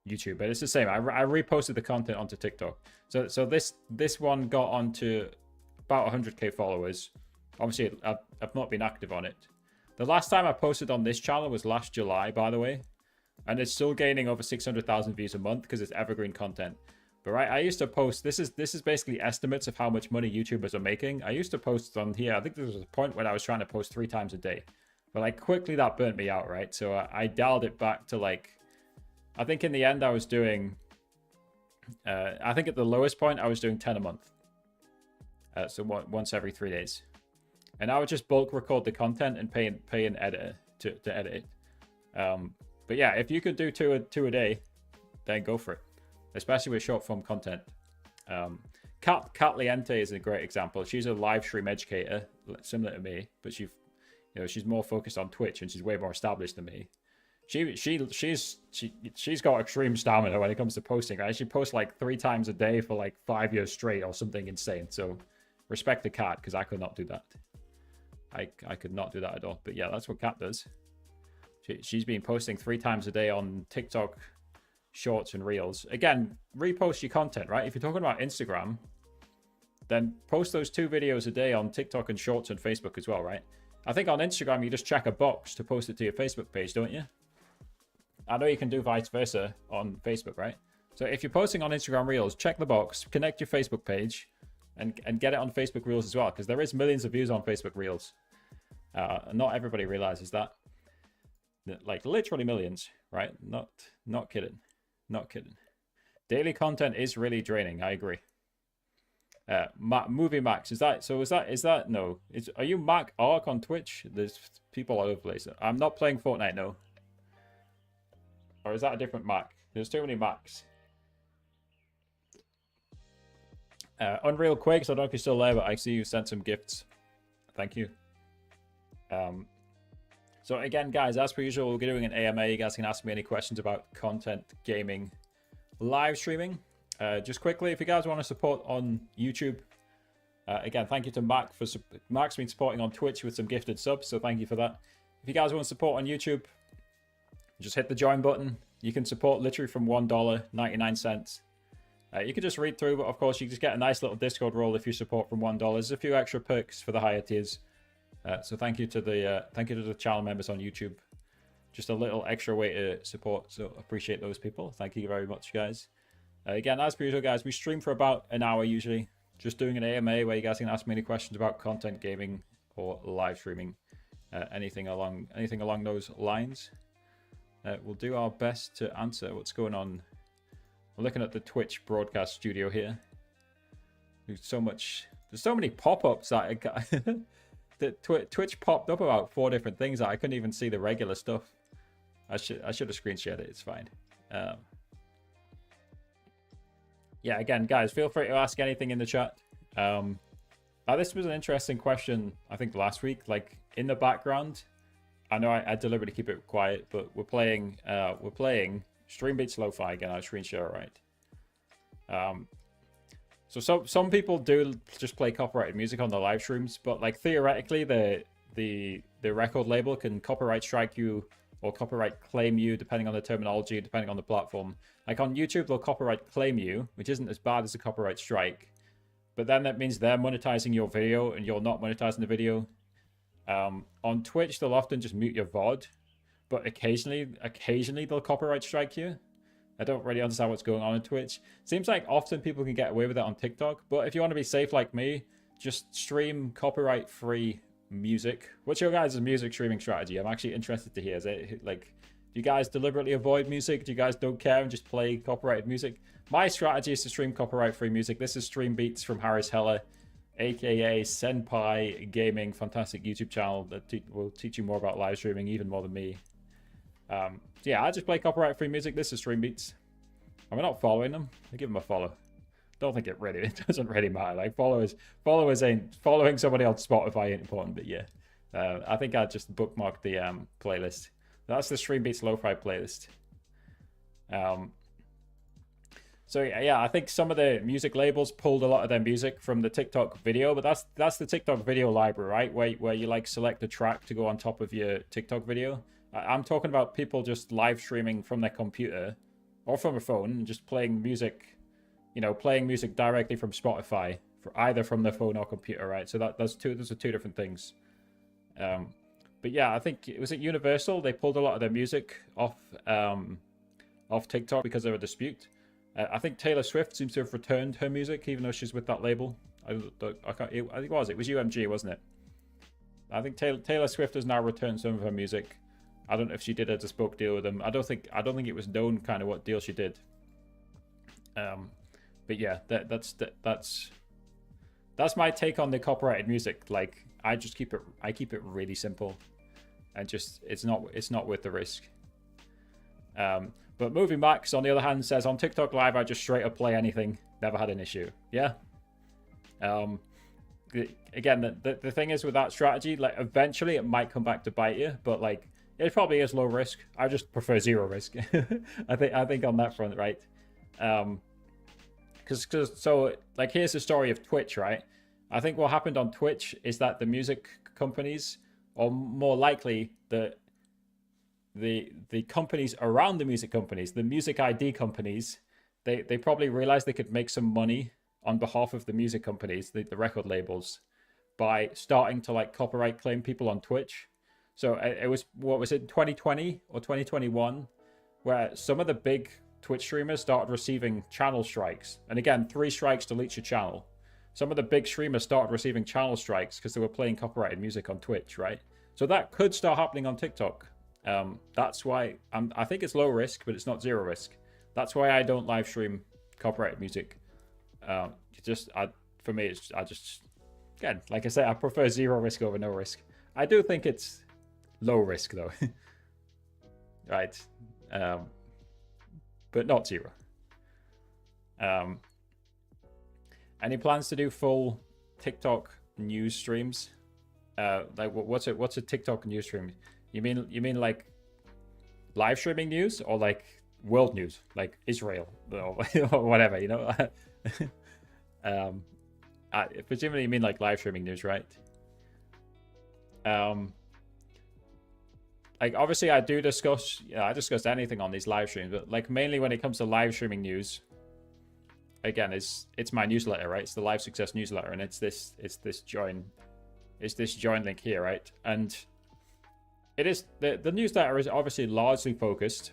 YouTube, but it's the same. I reposted the content onto TikTok. So this one got onto about 100k followers. Obviously, I've not been active on it. The last time I posted on this channel was last July, by the way, and it's still gaining over 600,000 views a month because it's evergreen content. But right, I used to post. This is basically estimates of how much money YouTubers are making. I used to post on here. I think there was a point when I was trying to post 3 times a day, but like quickly that burnt me out, right? So I dialed it back to like, I think in the end I was doing, I think at the lowest point I was doing 10 a month. So once every 3 days. And I would just bulk record the content and pay an editor to edit it. But yeah, if you could do two a day, then go for it. Especially with short form content. Kat Liente is a great example. She's a live stream educator, similar to me, but she's more focused on Twitch and she's way more established than me. She's got extreme stamina when it comes to posting, right? She posts like 3 times a day for like 5 years straight or something insane. So respect to Kat, because I could not do that. I could not do that at all. But yeah, that's what Kat does. She's been posting 3 times a day on TikTok, Shorts, and Reels. Again, repost your content, right? If you're talking about Instagram, then post those 2 videos a day on TikTok and Shorts and Facebook as well, right? I think on Instagram, you just check a box to post it to your Facebook page, don't you? I know you can do vice versa on Facebook, right? So if you're posting on Instagram Reels, check the box, connect your Facebook page, and get it on Facebook Reels as well, because there is millions of views on Facebook Reels. Not everybody realizes that. Like literally millions, right? Not kidding. Not kidding. Daily content is really draining. I agree. Movie Max, is that no? Are you Mac Arc on Twitch? There's people all over the place. I'm not playing Fortnite, no. Or is that a different Mac? There's too many Macs. Unreal Quakes, I don't know if you're still there, but I see you sent some gifts. Thank you. So again, guys, as per usual, we're doing an AMA. You guys can ask me any questions about content, gaming, live streaming. Just quickly, if you guys want to support on YouTube, again, thank you to Mac for Mac's been supporting on Twitch with some gifted subs, so thank you for that. If you guys want to support on YouTube, just hit the join button. You can support literally from $1.99. You can just read through, but of course you just get a nice little Discord role if you support from $1. There's a few extra perks for the higher tiers. So thank you to the channel members on YouTube. Just a little extra way to support. So appreciate those people. Thank you very much, guys. Again, as per usual, guys, we stream for about an hour usually. Just doing an AMA where you guys can ask me any questions about content, gaming, or live streaming. Anything along those lines. We'll do our best to answer what's going on. We're looking at the Twitch broadcast studio here. There's so many pop-ups that I got. Twitch popped up about 4 different things that I couldn't even see the regular stuff. I should have screen shared it. It's fine. Yeah, again, guys, feel free to ask anything in the chat. This was an interesting question, I think, last week. Like, in the background, I know I deliberately keep it quiet, but we're playing Stream Beats Lo-Fi again. I'll screen share it right. So some people do just play copyrighted music on the live streams, but like theoretically, the record label can copyright strike you or copyright claim you, depending on the terminology, depending on the platform. Like on YouTube, they'll copyright claim you, which isn't as bad as a copyright strike. But then that means they're monetizing your video and you're not monetizing the video. On Twitch, they'll often just mute your VOD, but occasionally they'll copyright strike you. I don't really understand what's going on Twitch. Seems like often people can get away with it on TikTok, but if you want to be safe like me, just stream copyright-free music. What's your guys' music streaming strategy? I'm actually interested to hear. Is it like, do you guys deliberately avoid music? Do you guys don't care and just play copyrighted music? My strategy is to stream copyright-free music. This is Stream Beats from Harris Heller, aka Senpai Gaming, fantastic YouTube channel that will teach you more about live streaming, even more than me. Yeah, I just play copyright-free music. This is Stream Beats. Am I not following them? I give them a follow. Don't think it doesn't really matter. Like following somebody on Spotify ain't important, but yeah. I think I just bookmarked the playlist. That's the Stream Beats Lo-Fi playlist. So yeah, I think some of the music labels pulled a lot of their music from the TikTok video, but that's the TikTok video library, right? Where you like select a track to go on top of your TikTok video. I'm talking about people just live streaming from their computer or from a phone and just playing music, playing music directly from Spotify, either from their phone or computer, right? So those are 2 different things. But yeah, I think it was at Universal. They pulled a lot of their music off TikTok because of a dispute. I think Taylor Swift seems to have returned her music, even though she's with that label. I think it was UMG, wasn't it? I think Taylor Swift has now returned some of her music. I don't know if she did a bespoke deal with them. I don't think it was known kind of what deal she did. But yeah, that's my take on the copyrighted music. Like I keep it really simple, and just it's not worth the risk. But Movie Max, on the other hand, says on TikTok Live, I just straight up play anything. Never had an issue. Yeah. Again, the thing is with that strategy, like eventually it might come back to bite you, but like it probably is low risk. I just prefer zero risk. I think on that front, right? So like here's the story of Twitch, right? I think what happened on Twitch is that the music companies, or more likely the companies around the music companies, the music ID companies, they probably realized they could make some money on behalf of the music companies, the record labels, by starting to like copyright claim people on Twitch. So it was, what was it, 2020 or 2021, where some of the big Twitch streamers started receiving channel strikes. And again, 3 strikes deletes your channel. Some of the big streamers started receiving channel strikes because they were playing copyrighted music on Twitch, right? So that could start happening on TikTok. That's why I think it's low risk, but it's not zero risk. That's why I don't live stream copyrighted music. For me, again, like I said, I prefer zero risk over no risk. I do think it's low risk though, right? But not zero. Any plans to do full TikTok news streams? Like what's a TikTok news stream? You mean like live streaming news, or like world news, like Israel or whatever, presumably you mean like live streaming news, right? Like obviously I discuss anything on these live streams, but like mainly when it comes to live streaming news, again, it's my newsletter, right? It's the Live Success newsletter, and it's this join link here, right? And it is the newsletter is obviously largely focused.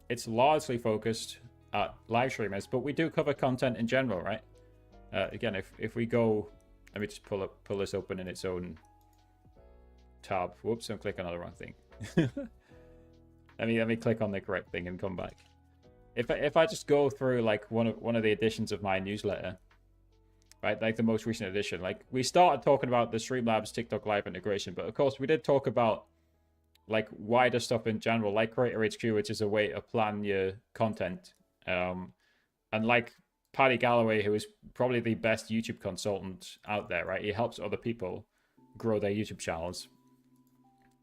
It's largely focused at live streamers, but we do cover content in general, right? Again, if we go, let me just pull this open in its own tab. Whoops, I'm clicking on the wrong thing. Let me click on the correct thing and come back. If I just go through like one of the editions of my newsletter, right, like the most recent edition, like we started talking about the Streamlabs TikTok Live integration, but of course we did talk about like wider stuff in general, like Creator HQ, which is a way to plan your content, and like Paddy Galloway, who is probably the best YouTube consultant out there, right? He helps other people grow their YouTube channels.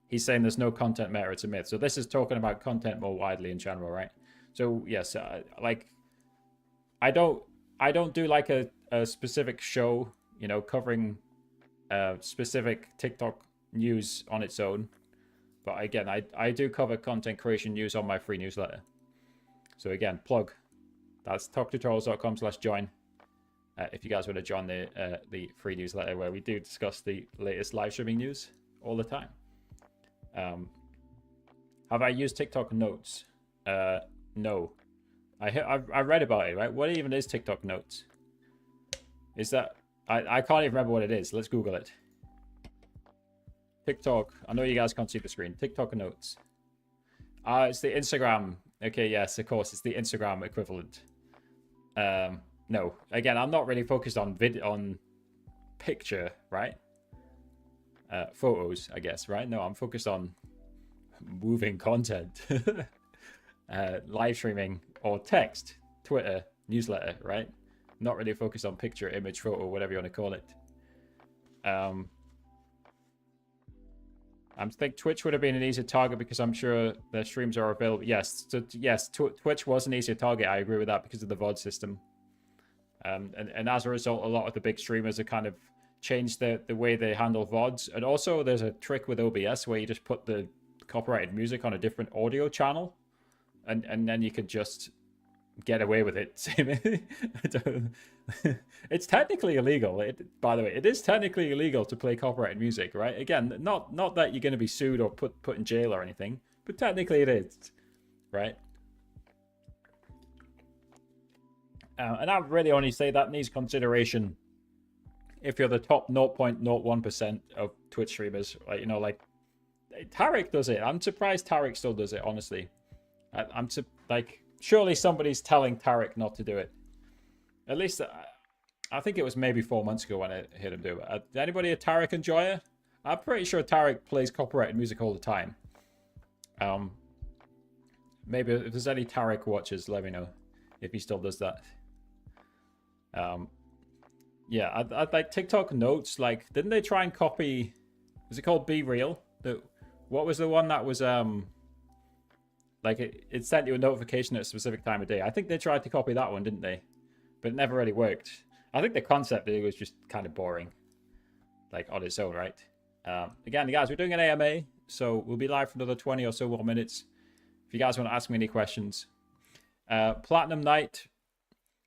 He's saying there's no content meta, it's a myth. So this is talking about content more widely in general, right? So yes, like I don't do like a specific show, you know, covering specific TikTok news on its own. But again, I do cover content creation news on my free newsletter. So again, plug. That's talktutorials.com/join. If you guys want to join the free newsletter where we do discuss the latest live streaming news all the time. Have I used TikTok Notes? No. I read about it, right? What even is TikTok Notes? Is that... I can't even remember what it is. Let's Google it. TikTok. I know you guys can't see the screen. TikTok Notes. It's the Instagram. Okay, yes, of course. It's the Instagram equivalent. No. Again, I'm not really focused on picture, right? Photos, I guess, right? No, I'm focused on moving content. Live streaming or text, Twitter, newsletter, right? Not really focused on picture, image, photo, whatever you want to call it. I think Twitch would have been an easier target because I'm sure their streams are available. Yes, so, yes, Twitch was an easier target. I agree with that because of the VOD system. And as a result, a lot of the big streamers have kind of changed the way they handle VODs. And also, there's a trick with OBS where you just put the copyrighted music on a different audio channel, and then you can just get away with it. It's technically illegal. By the way, it is technically illegal to play copyrighted music, right? Again, not that you're going to be sued or put in jail or anything, but technically it is, right? And I really only say that needs consideration if you're the top 0.01% of Twitch streamers, right? You know, like Tarek does it. I'm surprised Tarek still does it, honestly. Surely somebody's telling Tarek not to do it. At least, I think it was maybe 4 months ago when I heard him do it. Anybody a Tarek enjoyer? I'm pretty sure Tarek plays copyrighted music all the time. Maybe if there's any Tarek watchers, let me know if he still does that. Yeah, I like TikTok Notes. Like, didn't they try and copy? Is it called Be Real? What was the one that was like it sent you a notification at a specific time of day? I think they tried to copy that one, didn't they? But it never really worked. I think the concept of it was just kind of boring, like on its own, right? Again, guys, we're doing an AMA, so we'll be live for another 20 or so more minutes. If you guys want to ask me any questions, Platinum Knight.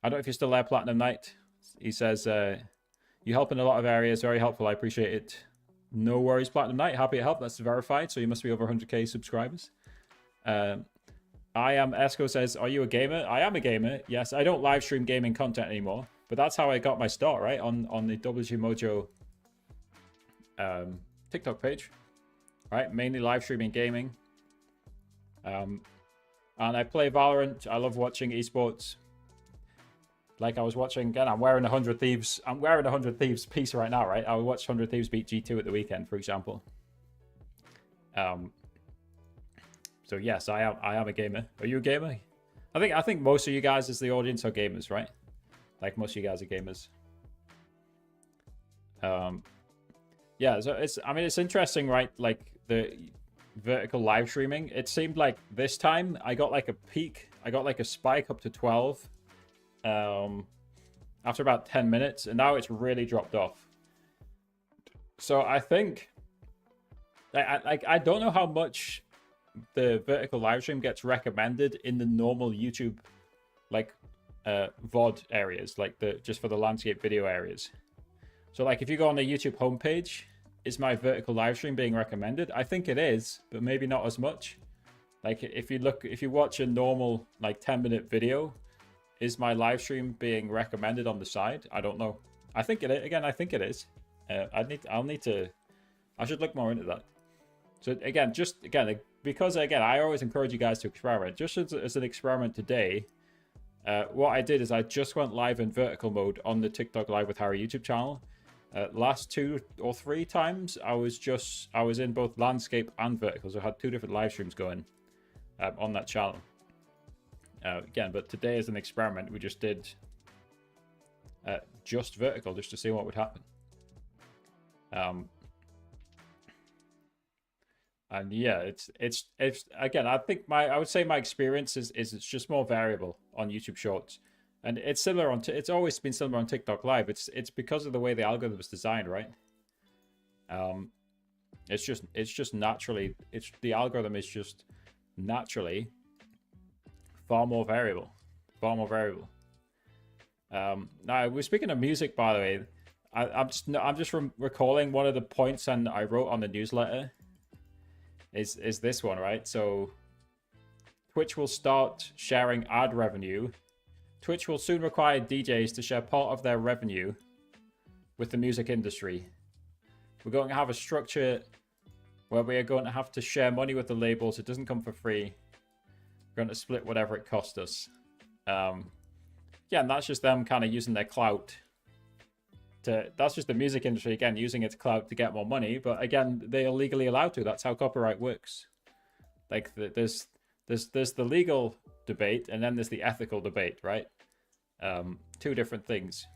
I don't know if you're still there, Platinum Knight. He says, you help in a lot of areas. Very helpful. I appreciate it. No worries, Platinum Knight. Happy to help. That's verified. So you must be over 100k subscribers. I am Esco says, are you a gamer? I am a gamer. Yes, I don't live stream gaming content anymore. But that's how I got my start, right? On the WG Mojo TikTok page. Right? Mainly live streaming gaming. And I play Valorant. I love watching esports. Like I was watching, again, I'm wearing 100 Thieves. I'm wearing 100 Thieves piece right now, right? I watched 100 Thieves beat G2 at the weekend, for example. So yes, I am a gamer. Are you a gamer? I think most of you guys as the audience are gamers, right? Like most of you guys are gamers. Yeah, so it's interesting, right? Like the vertical live streaming. It seemed like this time I got like a peak. I got like a spike up to 12. After about 10 minutes, and now it's really dropped off. So I think I don't know how much the vertical live stream gets recommended in the normal YouTube like VOD areas, like just for the landscape video areas. So like if you go on the YouTube homepage, is my vertical live stream being recommended? I think it is, but maybe not as much. Like if you watch a normal like 10-minute video, is my live stream being recommended on the side? I don't know. I think it is. Again, I think it is. I should look more into that. So again, because again, I always encourage you guys to experiment. Just as an experiment today, what I did is I just went live in vertical mode on the TikTok Live with Harry YouTube channel. Last 2 or 3 times, I was in both landscape and vertical, so I had 2 different live streams going on that channel. Again, but today as an experiment, we just did just vertical, just to see what would happen. And yeah, it's again, I think I would say my experience is it's just more variable on YouTube Shorts, and it's similar on it's always been similar on TikTok Live. It's because of the way the algorithm is designed, right? It's just naturally, the algorithm is just naturally far more variable. Now we're speaking of music, by the way. I'm just recalling one of the points and I wrote on the newsletter. Is this one, right? So Twitch will start sharing ad revenue. Twitch will soon require DJs to share part of their revenue with the music industry. We're going to have a structure where we are going to have to share money with the labels. It doesn't come for free. We're going to split whatever it costs us. Yeah, and that's just them kind of using their clout. That's just the music industry, again, using its clout to get more money. But again, they are legally allowed to. That's how copyright works. Like, there's the legal debate, and then there's the ethical debate, right? 2 different things.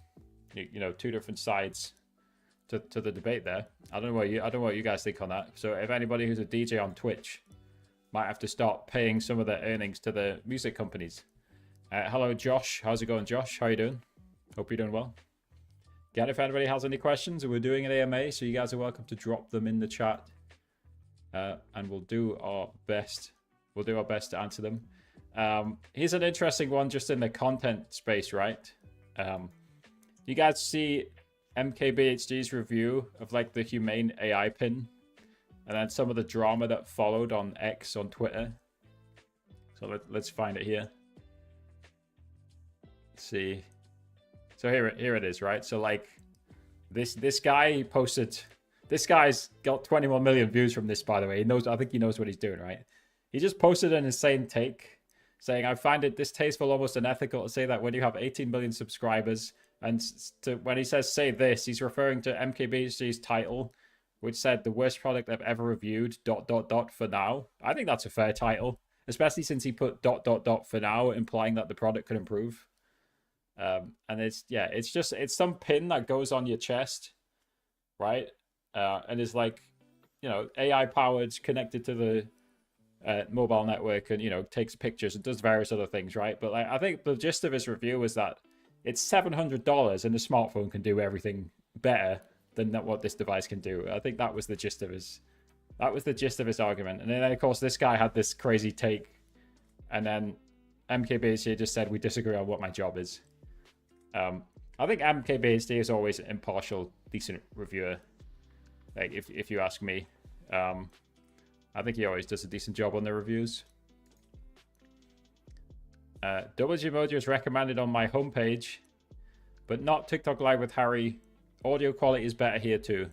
You know, 2 different sides to the debate there. I don't know what you guys think on that. So if anybody who's a DJ on Twitch might have to start paying some of their earnings to the music companies. Hello, Josh. How's it going, Josh? How you doing? Hope you're doing well. Again, if anybody has any questions, we're doing an AMA, so you guys are welcome to drop them in the chat, and we'll do our best. We'll do our best to answer them. Here's an interesting one, just in the content space, right? You guys see MKBHD's review of like the Humane AI pin, and then some of the drama that followed on X on Twitter. So let's find it here. Let's see. So here it is, right? So like this guy posted, this guy's got 21 million views from this, by the way. He knows, I think he knows what he's doing, right? He just posted an insane take saying, I find it distasteful, almost unethical to say that when you have 18 million subscribers, and when he says say this, he's referring to MKBHD's title, which said the worst product I've ever reviewed, ... for now. I think that's a fair title, especially since he put ... for now, implying that the product could improve. And it's some pin that goes on your chest, right? And is like, you know, AI powered, connected to the mobile network, and, you know, takes pictures and does various other things, right? But like, I think the gist of his review was that it's $700 and the smartphone can do everything better than what this device can do. I think that was the gist of his argument. And then of course this guy had this crazy take, and then MKBHD just said we disagree on what my job is. I think MKBHD is always an impartial, decent reviewer. Like, if you ask me, I think he always does a decent job on the reviews. WGMojo is recommended on my homepage, but not TikTok Live with Harry. Audio quality is better here too.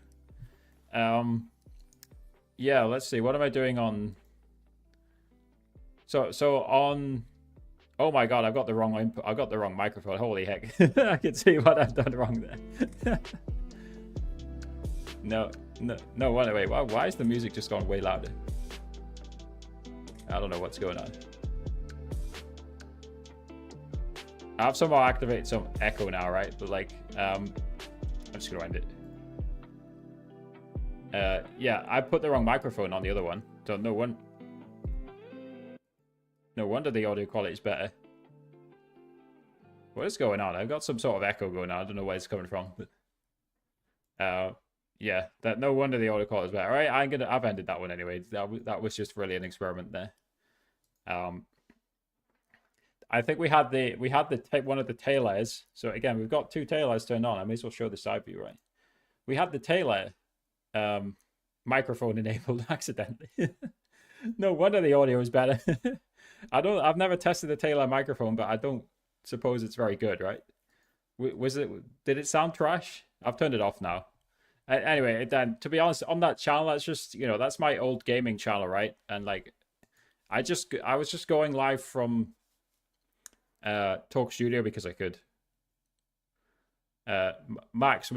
Yeah, let's see. What am I doing on? So on. Oh my god, I've got the wrong input. I've got the wrong microphone. Holy heck. I can see what I've done wrong there. No, wait. Why is the music just gone way louder? I don't know what's going on. I've somehow activated some echo now, right? But like, I'm just gonna end it. Yeah, I put the wrong microphone on the other one. So no wonder the audio quality is better. What is going on? I've got some sort of echo going on. I don't know where it's coming from. But, yeah, no wonder the audio quality is better. All right, I've ended that one anyway. That was just really an experiment there. I think we had one of the tail airs. So again, we've got 2 tail airs turned on. I may as well show the side view, right? We had the tail air microphone enabled accidentally. No wonder the audio is better. I've never tested the tail air microphone, but I don't suppose it's very good, right? Did it sound trash? I've turned it off now. Anyway, then to be honest, on that channel, that's just, you know, that's my old gaming channel, right? And like, I was just going live from Talk Studio because I could. Max,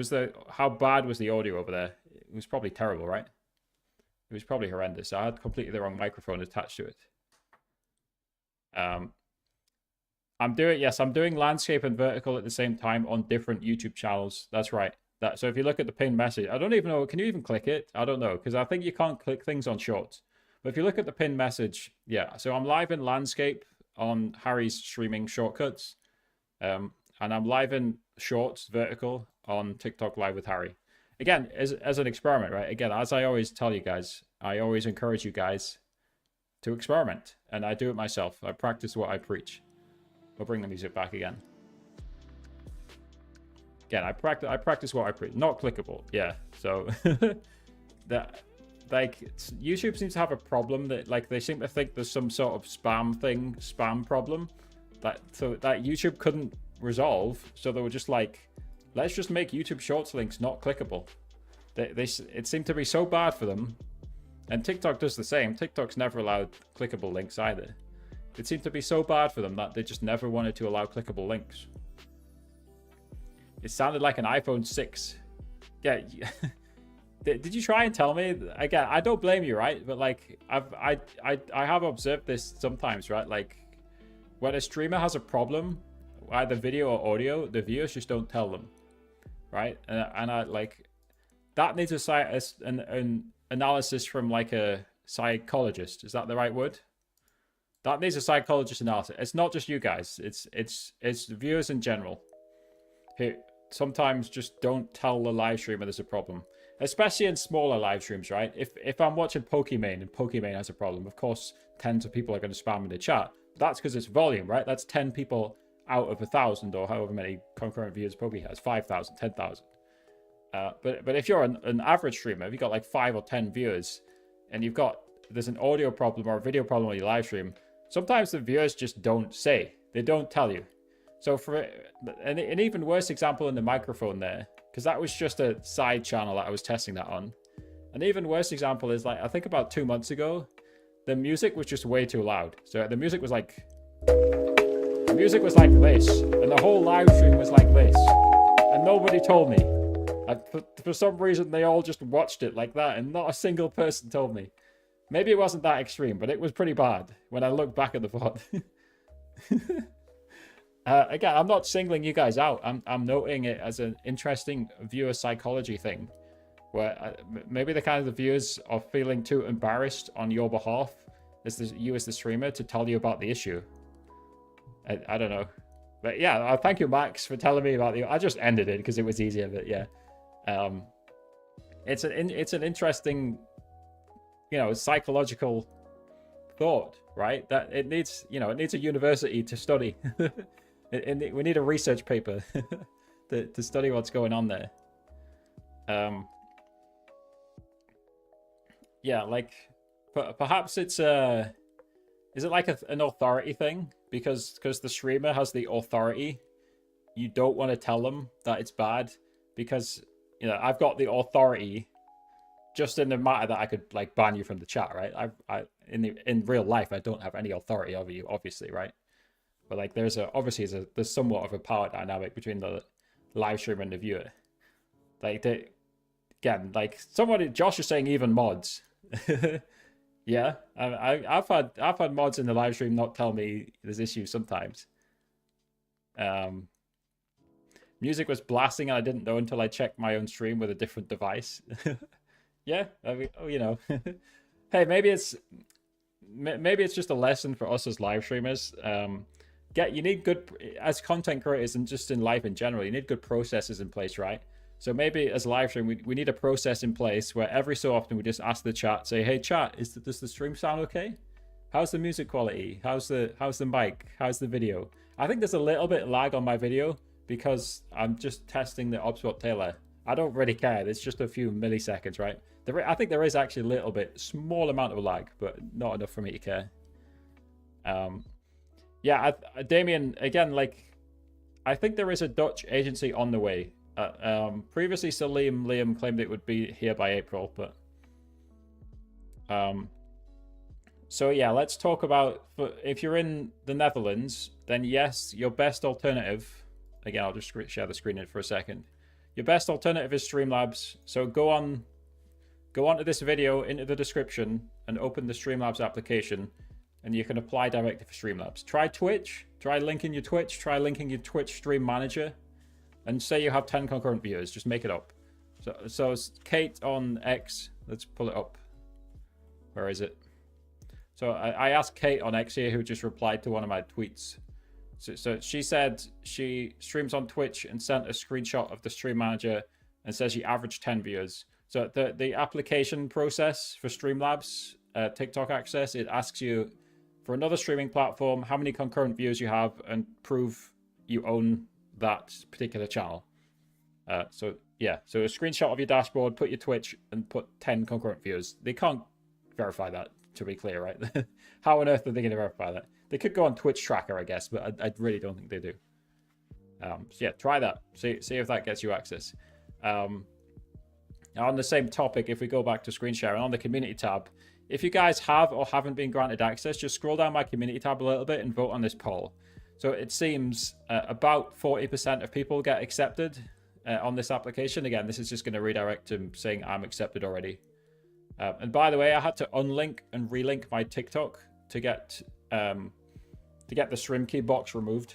how bad was the audio over there? It was probably terrible, right? It was probably horrendous. I had completely the wrong microphone attached to it. I'm doing landscape and vertical at the same time on different YouTube channels. That's right. So if you look at the pinned message, I don't even know, can you even click it? I don't know, because I think you can't click things on shorts. But if you look at the pinned message, yeah. So I'm live in landscape on Harry's streaming shortcuts. And I'm live in shorts, vertical, on TikTok Live with Harry. Again, as an experiment, right? Again, as I always tell you guys, I always encourage you guys to experiment. And I do it myself. I practice what I preach. We'll bring the music back again. Again, I practice what I preach. Not clickable. Yeah. So that, like, YouTube seems to have a problem that, like, they seem to think there's some sort of spam problem that YouTube couldn't resolve. So they were just like, let's just make YouTube Shorts links not clickable. It seemed to be so bad for them. And TikTok does the same. TikTok's never allowed clickable links either. It seemed to be so bad for them that they just never wanted to allow clickable links. It sounded like an iPhone 6. Yeah. Did you try and tell me? Again, I don't blame you, right? But like, I have observed this sometimes, right? Like, when a streamer has a problem, either video or audio, the viewers just don't tell them, right? And I like, that needs an analysis from like a psychologist. Is that the right word? That needs a psychologist analysis. It's not just you guys. It's viewers in general who sometimes just don't tell the live streamer there's a problem, especially in smaller live streams, right? If I'm watching Pokimane and Pokimane has a problem, of course, tens of people are going to spam in the chat. That's because it's volume, right? That's 10 people out of 1,000 or however many concurrent viewers Poki has, 5,000, 10,000. But if you're an average streamer, if you've got like 5 or 10 viewers and there's an audio problem or a video problem on your live stream, sometimes the viewers just don't say. They don't tell you. So for an even worse example in the microphone there, because that was just a side channel that I was testing that on. An even worse example is, like, I think about 2 months ago, the music was just way too loud. So the music was like this, and the whole live stream was like this, and nobody told me. For some reason, they all just watched it like that, and not a single person told me. Maybe it wasn't that extreme, but it was pretty bad when I look back at the VOD. Again, I'm not singling you guys out. I'm noting it as an interesting viewer psychology thing, where maybe the kind of the viewers are feeling too embarrassed on your behalf, as you as the streamer, to tell you about the issue. I don't know, but yeah, thank you, Max, for telling me about I just ended it because it was easier, but yeah, it's an interesting, psychological thought, right? That it needs a university to study. We need a research paper to study what's going on there. Yeah, like perhaps it's is it like an authority thing? Because the streamer has the authority, you don't want to tell them that it's bad, because I've got the authority just in the matter that I could like ban you from the chat, right? In real life I don't have any authority over you, obviously, right? But like there's somewhat of a power dynamic between the live streamer and the viewer. Like again, like Josh is saying even mods. Yeah, I've had mods in the live stream not tell me there's issues sometimes. Music was blasting and I didn't know until I checked my own stream with a different device. Yeah, I mean, hey, maybe it's just a lesson for us as live streamers. You need good, as content creators and just in life in general, you need good processes in place, right? So maybe as a live stream, we need a process in place where every so often we just ask the chat, say, hey chat, does the stream sound okay? How's the music quality? How's the mic? How's the video? I think there's a little bit lag on my video because I'm just testing the OBSBot Taylor. I don't really care. It's just a few milliseconds, right? I think there is actually a little bit, small amount of lag, but not enough for me to care. Yeah, Damien, again, like, I think there is a Dutch agency on the way. Previously, Liam claimed it would be here by April, but So yeah, let's talk about, if you're in the Netherlands, then yes, your best alternative, again, I'll just share the screen in for a second. Your best alternative is Streamlabs. So go onto this video, into the description, and open the Streamlabs application, and you can apply directly for Streamlabs. Try Twitch, try linking your Twitch Stream Manager, and say you have 10 concurrent viewers, just make it up. So Kate on X, let's pull it up. Where is it? So I asked Kate on X here, who just replied to one of my tweets. So she said she streams on Twitch and sent a screenshot of the Stream Manager and says she averaged 10 viewers. So the application process for Streamlabs, TikTok access, it asks you for another streaming platform, how many concurrent views you have, and prove you own that particular channel. So yeah, so a screenshot of your dashboard, put your Twitch, and put 10 concurrent viewers. They can't verify that, to be clear, right? How on earth are they going to verify that? They could go on Twitch Tracker, I guess, but I really don't think they do. So yeah, try that. See if that gets you access. On the same topic, if we go back to screen sharing, on the community tab, if you guys have or haven't been granted access, just scroll down my community tab a little bit and vote on this poll. So it seems about 40% of people get accepted on this application. Again, this is just going to redirect to saying I'm accepted already. And by the way, I had to unlink and relink my TikTok to get the stream key box removed.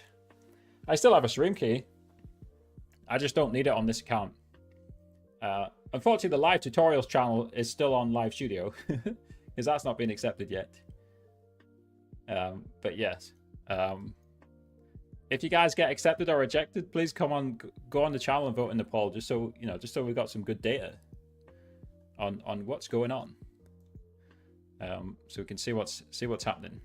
I still have a stream key. I just don't need it on this account. Unfortunately, the live tutorials channel is still on Live Studio because that's not been accepted yet. But yes, if you guys get accepted or rejected, please go on the channel and vote in the poll, just so we've got some good data on what's going on, so we can see what's happening.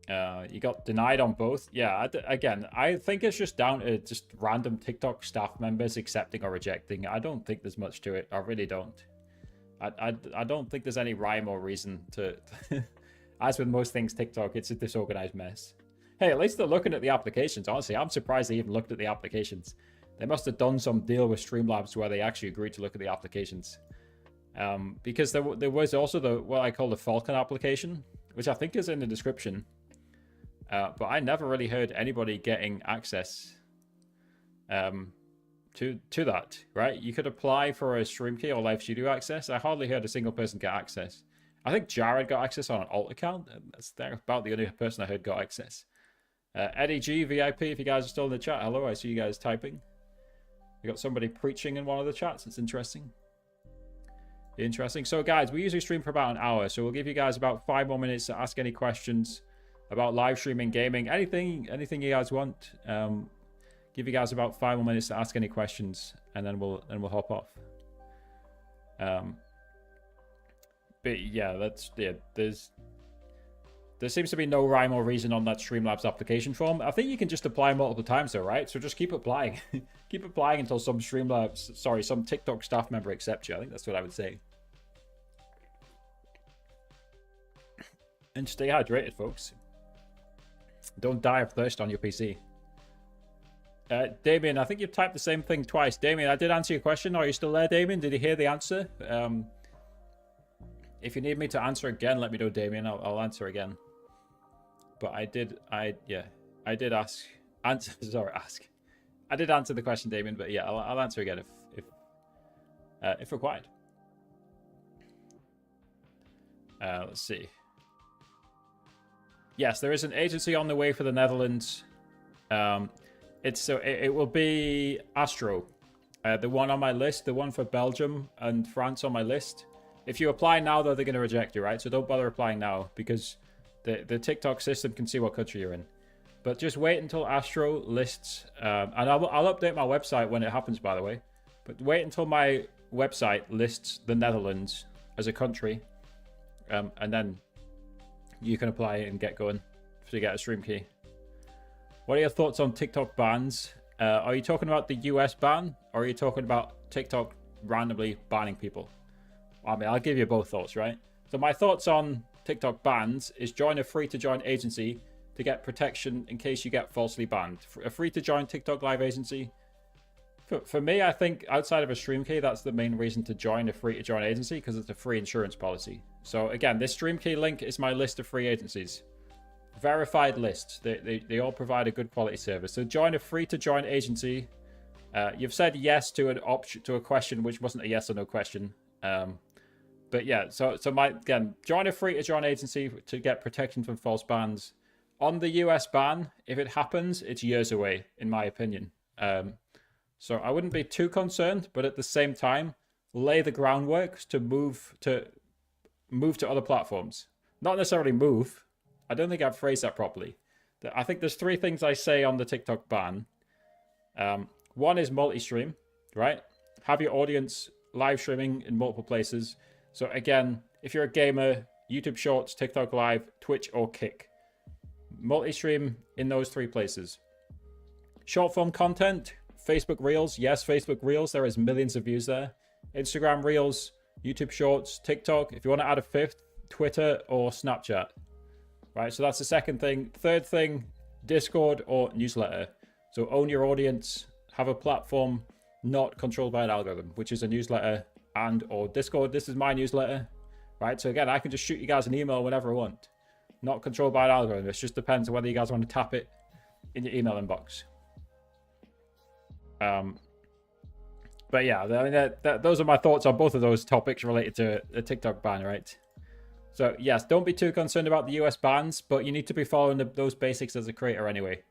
You got denied on both. Yeah, again, I think it's just down to just random TikTok staff members accepting or rejecting. I don't think there's much to it. I really don't. I don't think there's any rhyme or reason to as with most things TikTok, it's a disorganized mess. Hey, at least they're looking at the applications. Honestly, I'm surprised they even looked at the applications. They must have done some deal with Streamlabs where they actually agreed to look at the applications. Because there was also what I call the Falcon application, which I think is in the description. But I never really heard anybody getting access to that, right? You could apply for a stream key or Live Studio access. I hardly heard a single person get access. I think Jared got access on an alt account. That's about the only person I heard got access. Eddie G, VIP, if you guys are still in the chat, hello, I see you guys typing. We got somebody preaching in one of the chats. It's interesting. So guys, we usually stream for about an hour, so we'll give you guys about 5 more minutes to ask any questions about live streaming, gaming, anything you guys want. Give you guys about 5 more minutes to ask any questions, and then we'll hop off. But yeah, there seems to be no rhyme or reason on that Streamlabs application form. I think you can just apply multiple times though, right? So just keep applying. Keep applying until some TikTok staff member accepts you. I think that's what I would say. And stay hydrated, folks. Don't die of thirst on your PC. Damien, I think you've typed the same thing twice. Damien, I did answer your question. Are you still there, Damien? Did you hear the answer? If you need me to answer again, let me know, Damien. I'll answer again. But I did ask. I did answer the question, Damien. But yeah, I'll answer again if required. Let's see. Yes, there is an agency on the way for the Netherlands. It will be Astro, the one on my list, the one for Belgium and France on my list. If you apply now, though, they're going to reject you, right? So don't bother applying now because the TikTok system can see what country you're in. But just wait until Astro lists, and I'll update my website when it happens, by the way. But wait until my website lists the Netherlands as a country, and then you can apply and get going to get a stream key. What are your thoughts on TikTok bans? Are you talking about the US ban, or are you talking about TikTok randomly banning people? I mean, I'll give you both thoughts, right? So my thoughts on TikTok bans is join a free-to-join agency to get protection in case you get falsely banned. A free-to-join TikTok live agency For me, I think outside of a stream key, that's the main reason to join a free to join agency, because it's a free insurance policy. So again, this stream key link is my list of free agencies. Verified list. They all provide a good quality service. So join a free to join agency. You've said yes to an option, to a question which wasn't a yes or no question. But yeah, so again, join a free to join agency to get protection from false bans. On the US ban, if it happens, it's years away, in my opinion. So I wouldn't be too concerned, but at the same time, lay the groundwork to move to other platforms. Not necessarily move. I don't think I've phrased that properly. I think there's 3 things I say on the TikTok ban. One is multi-stream, right? Have your audience live streaming in multiple places. So again, if you're a gamer, YouTube Shorts, TikTok Live, Twitch, or Kick. Multi-stream in those 3 places. Short form content, Facebook Reels. Yes, Facebook Reels. There is millions of views there. Instagram Reels, YouTube Shorts, TikTok. If you want to add a 5th, Twitter or Snapchat. Right, so that's the second thing. Third thing, Discord or newsletter. So own your audience. Have a platform not controlled by an algorithm, which is a newsletter and or Discord. This is my newsletter. Right, so again, I can just shoot you guys an email whenever I want. Not controlled by an algorithm. It just depends on whether you guys want to tap it in your email inbox. But yeah, I mean, those are my thoughts on both of those topics related to the TikTok ban, right? So yes, don't be too concerned about the US bans, but you need to be following those basics as a creator anyway.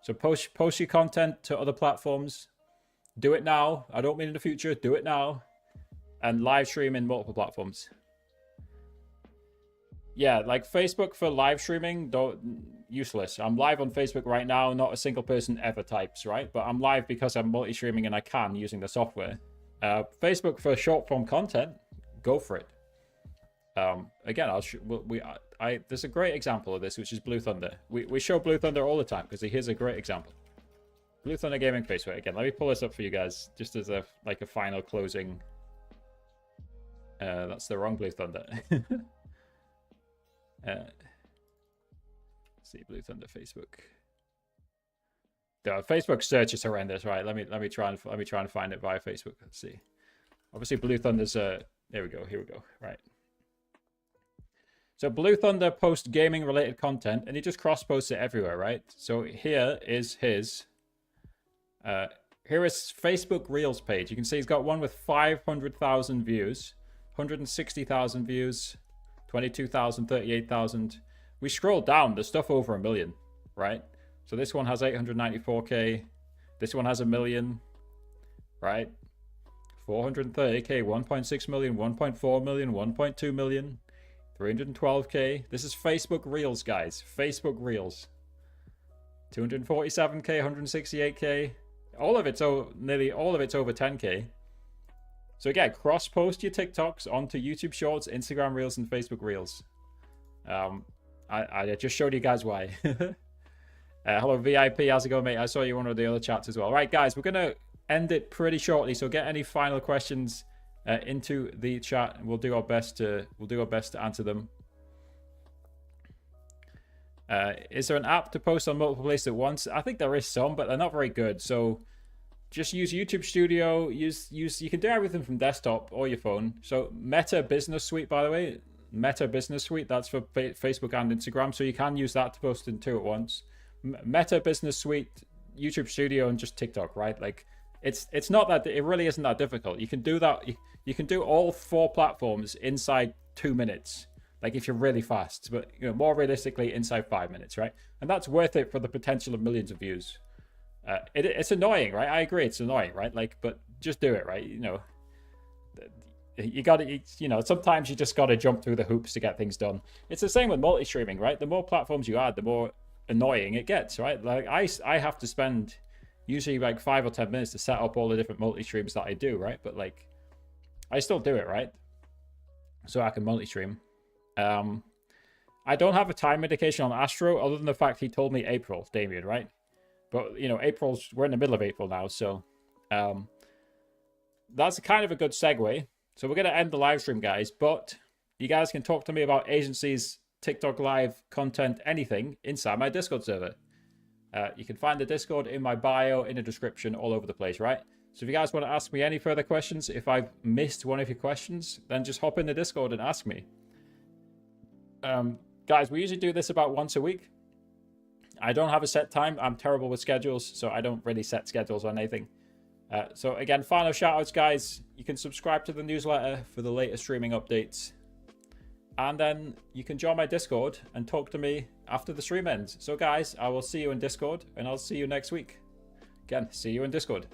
So post your content to other platforms. Do it now. I don't mean in the future. Do it now. And live stream in multiple platforms. Yeah, like Facebook for live streaming, useless. I'm live on Facebook right now. Not a single person ever types, right? But I'm live because I'm multi-streaming and I can using the software. Facebook for short form content, go for it. Again, there's a great example of this, which is Blue Thunder. We show Blue Thunder all the time because here's a great example. Blue Thunder Gaming Facebook. Again, let me pull this up for you guys, just as a final closing. That's the wrong Blue Thunder. Let's see, Blue Thunder Facebook. The Facebook search is horrendous, right? Let me try and find it via Facebook. Let's see. Obviously, Blue Thunder's there we go. Here we go. Right. So Blue Thunder posts gaming related content, and he just cross posts it everywhere, right? So here is his. Here is Facebook Reels page. You can see he's got one with 500,000 views, 160,000 views. 22,000, 38,000. We scroll down, there's stuff over 1 million, right? So this one has 894k. This one has 1 million, right? 430k, 1.6 million, 1.4 million, 1.2 million, 312k. This is Facebook Reels, guys. Facebook Reels. 247k, 168k. Nearly all of it's over 10k. So again, cross-post your TikToks onto YouTube Shorts, Instagram Reels, and Facebook Reels. I just showed you guys why. Hello, VIP. How's it going, mate? I saw you on one of the other chats as well. All right, guys, we're going to end it pretty shortly. So get any final questions into the chat, and we'll do our best to answer them. Is there an app to post on multiple places at once? I think there is some, but they're not very good. So just use YouTube Studio. You can do everything from desktop or your phone. So Meta Business Suite, by the way, Meta Business Suite, that's for Facebook and Instagram. So you can use that to post in 2 at once. Meta Business Suite, YouTube Studio, and just TikTok, right? Like it's not that, it really isn't that difficult. You can do that. You can do all 4 platforms inside 2 minutes. Like if you're really fast, but more realistically inside 5 minutes, right? And that's worth it for the potential of millions of views. It's annoying, right? I agree, it's annoying, right? Like, but just do it, right? You got to, sometimes you just got to jump through the hoops to get things done. It's the same with multi-streaming, right? The more platforms you add, the more annoying it gets, right? Like I have to spend usually like 5 or 10 minutes to set up all the different multi-streams that I do, right? But like, I still do it, right? So I can multi-stream. I don't have a time indication on Astro other than the fact he told me April, Damien, right? But we're in the middle of April now, so that's kind of a good segue. So we're going to end the live stream, guys, but you guys can talk to me about agencies, TikTok Live, content, anything inside my Discord server. You can find the Discord in my bio, in the description, all over the place, right? So if you guys want to ask me any further questions, if I've missed one of your questions, then just hop in the Discord and ask me. Guys, we usually do this about once a week. I don't have a set time. I'm terrible with schedules, so I don't really set schedules on anything. So again, final shout outs, guys. You can subscribe to the newsletter for the latest streaming updates. And then you can join my Discord and talk to me after the stream ends. So guys, I will see you in Discord, and I'll see you next week. Again, see you in Discord.